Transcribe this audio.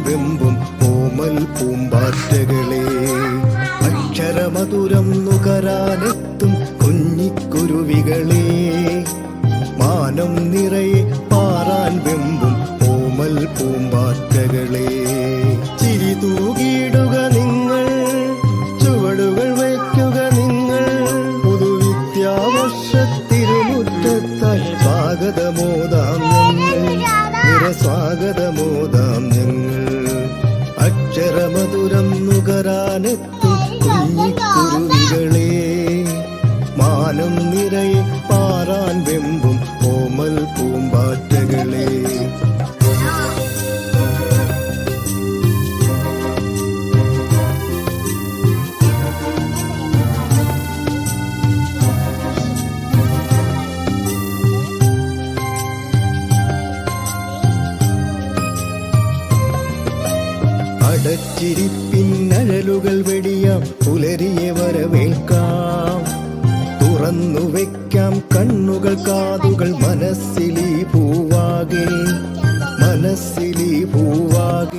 വെമ്പും ഓമൽ പൂമ്പാറ്റകളെ. അക്ഷരമധുരം നുകരാനെത്തും കുഞ്ഞിക്കുരുവികളെ. മാനം നിറയെ പാറാൻ വെമ്പും ഓമൽ പൂമ്പാറ്റകളെ. ചിരി തൂകിയിടുക നിങ്ങൾ, ചുവടുകൾ വയ്ക്കുക നിങ്ങൾ. പുതുവിദ്യാവർഷത്തിരുമുറ്റത്തായി സ്വാഗതമോദാം ഞങ്ങൾ, നിറസ്വാഗതമോദാം ഞങ്ങൾ. അക്ഷരമധുരം നുകരാനെത്തും കുഞ്ഞിക്കുരുവികളെ. മാനം നിറയെ പാറാൻ വെമ്പും ഓമൽ പൂമ്പാറ്റകളെ. അടച്ചിരിപ്പിന്നഴലുകൾ വെടിയാം, പുലരിയെ വരവേൽക്കാം. തുറന്നു വെക്കാം കണ്ണുകൾ കാതുകൾ, മനസ്സിലീ പൂവാകെ, മനസ്സിലീ പൂവാകെ.